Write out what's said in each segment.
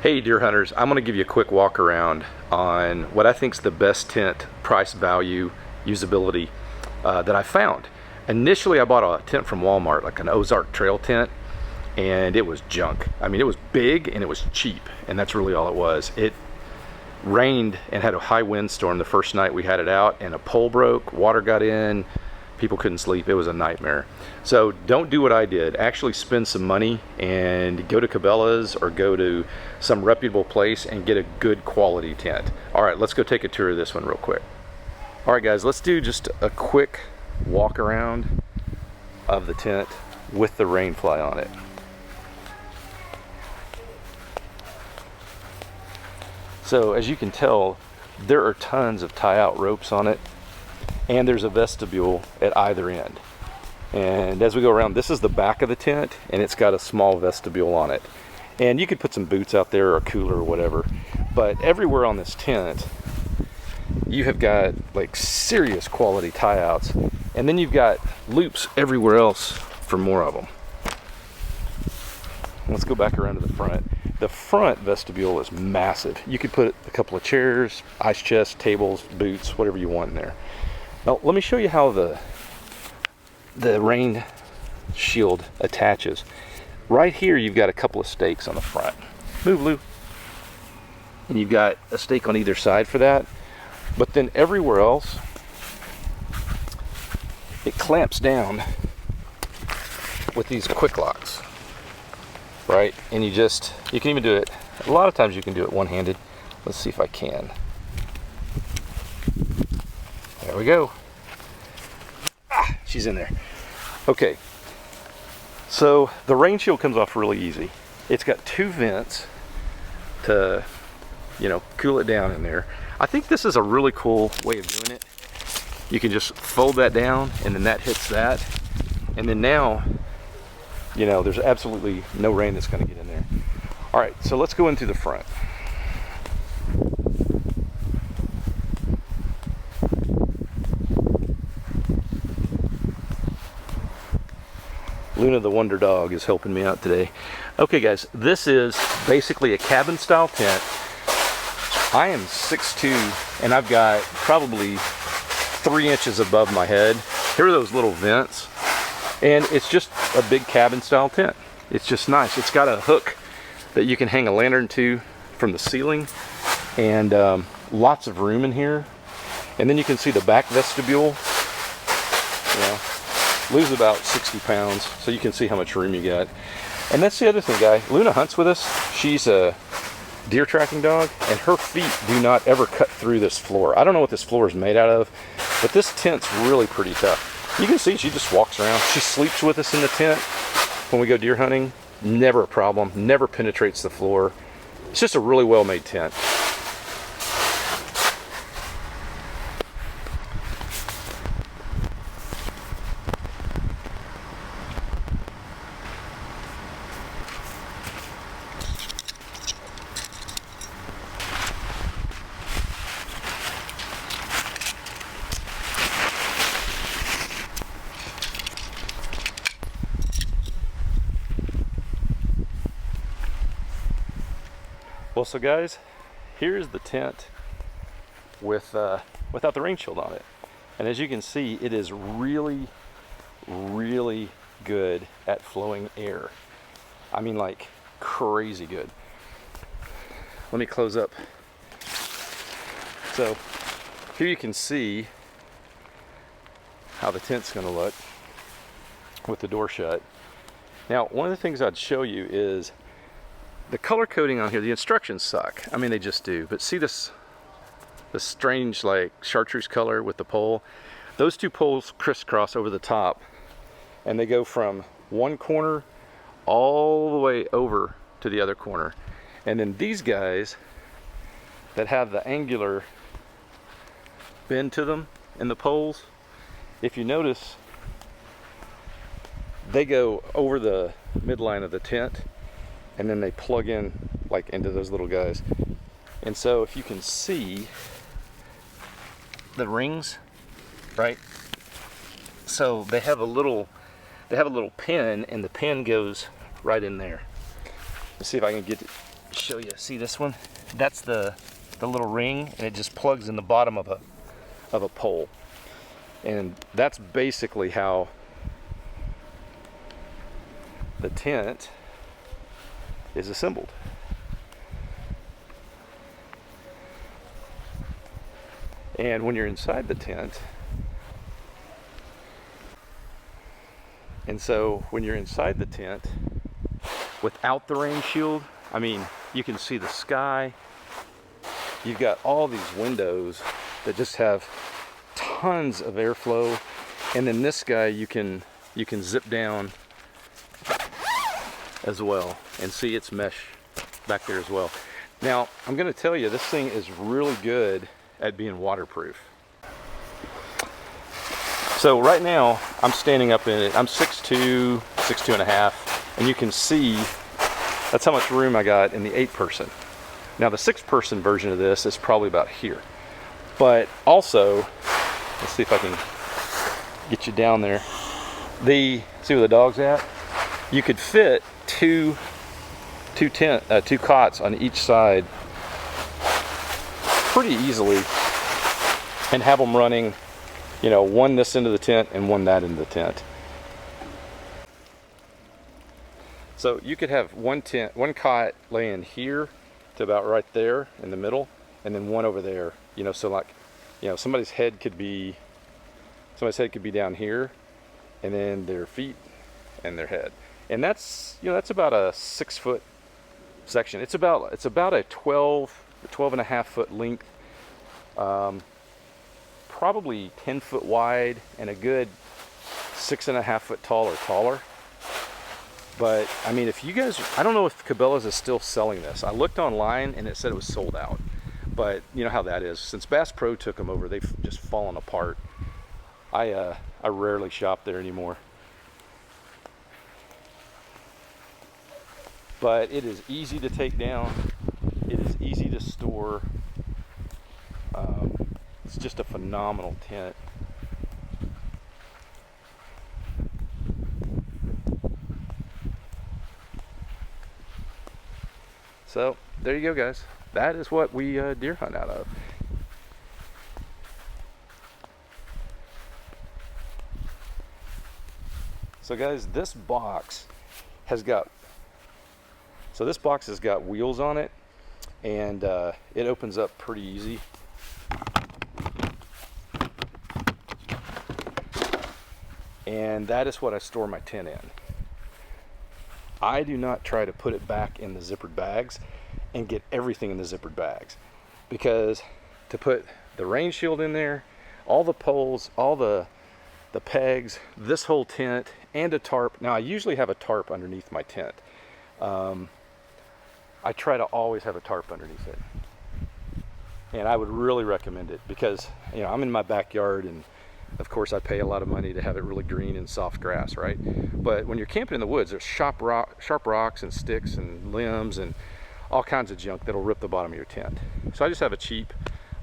Hey deer hunters, I'm going to give you a quick walk around on what I think is the best tent price value usability that I found. Initially I bought a tent from Walmart, like an Ozark trail tent, and it was junk. I mean, it was big and it was cheap, and that's really all it was. It rained and had a high windstorm the first night we had it out, and a pole broke, water got in, people couldn't sleep. It was a nightmare. So don't do what I did. Actually spend some money and go to Cabelas or go to some reputable place and get a good quality tent. All right, let's go take a tour of this one real quick. All right guys, let's do just a quick walk around of the tent with the rainfly on it. So as you can tell, there are tons of tie-out ropes on it, and there's a vestibule at either end. And as we go around, this is the back of the tent, and it's got a small vestibule on it. And you could put some boots out there or a cooler or whatever, but everywhere on this tent, you have got like serious quality tie-outs, and then you've got loops everywhere else for more of them. Let's go back around to the front. The front vestibule is massive. You could put a couple of chairs, ice chest, tables, boots, whatever you want in there. Now let me show you how the rain shield attaches. Right here you've got a couple of stakes on the front. Move, Lou. And you've got a stake on either side for that. But then everywhere else, it clamps down with these quick locks, right? And you can even do it, a lot of times you can do it one-handed. Let's see if I can. There we go. Ah, she's in there. Okay, so the rain shield comes off really easy. It's got two vents to, cool it down in there. I think this is a really cool way of doing it. You can just fold that down, and then that hits that, and then now, there's absolutely no rain that's going to get in there. All right, so let's go into the front. Luna the Wonder Dog is helping me out today. Okay guys, this is basically a cabin style tent. I am 6'2", and I've got probably 3 inches above my head. Here are those little vents, and it's just a big cabin style tent. It's just nice. It's got a hook that you can hang a lantern to from the ceiling, and lots of room in here. And then you can see the back vestibule. Lou's about 60 pounds, so you can see how much room you got. And that's the other thing, guy. Luna hunts with us. She's a deer tracking dog, and her feet do not ever cut through this floor. I don't know what this floor is made out of, but this tent's really pretty tough. You can see she just walks around. She sleeps with us in the tent when we go deer hunting. Never a problem, never penetrates the floor. It's just a really well-made tent. Well, so guys, here's the tent without the rain shield on it. And as you can see, it is really, really good at flowing air. I mean, like crazy good. Let me close up. So here you can see how the tent's gonna look with the door shut. Now, one of the things I'd show you is the color coding on here. The instructions suck. I mean, they just do. But see this strange like chartreuse color with the pole? Those two poles crisscross over the top, and they go from one corner all the way over to the other corner. And then these guys that have the angular bend to them in the poles, if you notice, they go over the midline of the tent, and then they plug in like into those little guys. And so if you can see the rings, right? So they have a little pin, and the pin goes right in there. Let's see if I can show you. See this one? That's the little ring, and it just plugs in the bottom of a pole. And that's basically how the tent is assembled. And when you're inside the tent, without the rain shield, I mean, you can see the sky. You've got all these windows that just have tons of airflow, and then this guy you can zip down as well and see its mesh back there as well. Now, I'm going to tell you, this thing is really good at being waterproof. So right now, I'm standing up in it. I'm 6'2", 6'2 and a half, and you can see that's how much room I got in the 8-person. Now the 6-person version of this is probably about here. But also, let's see if I can get you down there. See where the dog's at? You could fit two cots on each side pretty easily and have them running, you know, one this end of the tent and one that end of the tent. So you could have one cot laying here to about right there in the middle, and then one over there, you know, so like, you know, somebody's head could be down here, and then their feet and their head. And that's, you know, that's about a 6-foot section. It's about a 12 and a half foot length, probably 10 foot wide, and a good 6.5 foot tall or taller. But I mean, if you guys, I don't know if Cabelas is still selling this. I looked online and it said it was sold out. But you know how that is. Since Bass Pro took them over, they've just fallen apart. I rarely shop there anymore. But it is easy to take down. It is easy to store. It's just a phenomenal tent. So there you go, guys. That is what we deer hunt out of. So guys, this box has got wheels on it, and it opens up pretty easy. And that is what I store my tent in. I do not try to put it back in the zippered bags and get everything in the zippered bags, because to put the rain shield in there, all the poles, all the pegs, this whole tent, and a tarp. Now I usually have a tarp underneath my tent. I try to always have a tarp underneath it, and I would really recommend it, because you know, I'm in my backyard, and of course I pay a lot of money to have it really green and soft grass, right? But when you're camping in the woods, there's sharp rocks and sticks and limbs and all kinds of junk that'll rip the bottom of your tent. So I just have a cheap,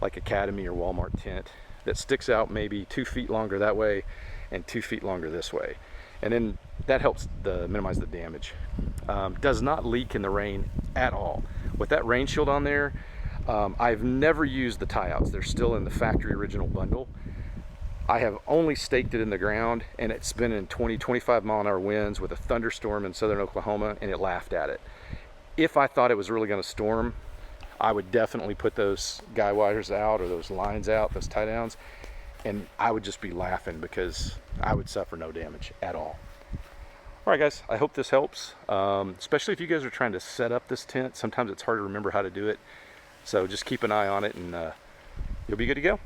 like Academy or Walmart tent that sticks out maybe 2 feet longer that way and 2 feet longer this way. And then that helps minimize the damage. Does not leak in the rain at all. With that rain shield on there, I've never used the tie outs. They're still in the factory original bundle. I have only staked it in the ground, and it's been in 20-25 mile an hour winds with a thunderstorm in southern Oklahoma, and it laughed at it. If I thought it was really going to storm, I would definitely put those guy wires out, or those lines out, those tie downs, and I would just be laughing, because I would suffer no damage at all. All right, guys, I hope this helps, especially if you guys are trying to set up this tent. Sometimes it's hard to remember how to do it, so just keep an eye on it, and you'll be good to go.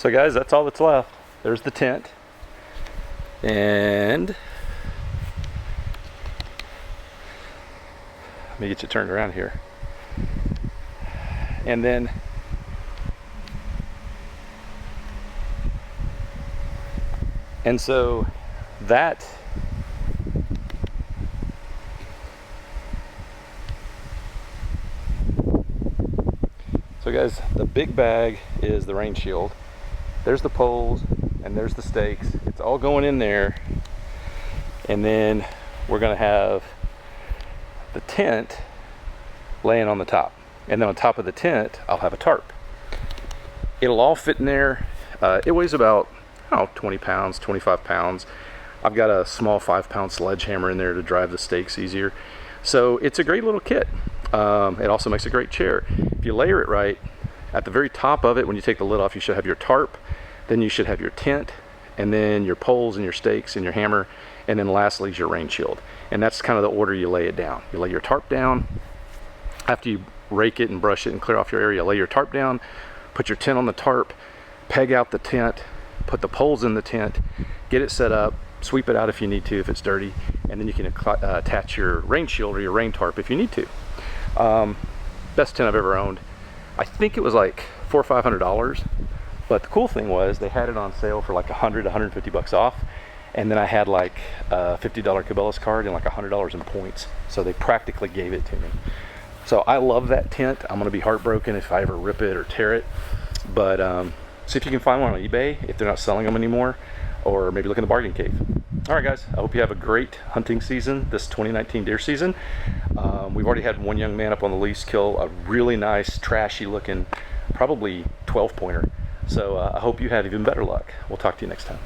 So guys, that's all that's left. There's the tent. And let me get you turned around here. And then so that guys, the big bag is the rain shield. There's the poles and there's the stakes. It's all going in there. And then we're gonna have the tent laying on the top. And then on top of the tent, I'll have a tarp. It'll all fit in there. It weighs about 20 pounds, 25 pounds. I've got a small 5-pound sledgehammer in there to drive the stakes easier. So it's a great little kit. It also makes a great chair. If you layer it right, at the very top of it, when you take the lid off, you should have your tarp, then you should have your tent, and then your poles and your stakes and your hammer, and then lastly is your rain shield. And that's kind of the order you lay it down. You lay your tarp down. After you rake it and brush it and clear off your area, lay your tarp down, put your tent on the tarp, peg out the tent, put the poles in the tent, get it set up, sweep it out if you need to, if it's dirty, and then you can attach your rain shield or your rain tarp if you need to. Best tent I've ever owned. I think it was like $400 or $500, but the cool thing was they had it on sale for like $150 off, and then I had like a $50 Cabelas card and like $100 in points, so they practically gave it to me. So I love that tent. I'm gonna be heartbroken if I ever rip it or tear it, but see if you can find one on eBay if they're not selling them anymore, or maybe look in the bargain cave. All right guys, I hope you have a great hunting season this 2019 deer season. We've already had one young man up on the lease kill a really nice, trashy looking, probably 12 pointer. So I hope you have even better luck. We'll talk to you next time.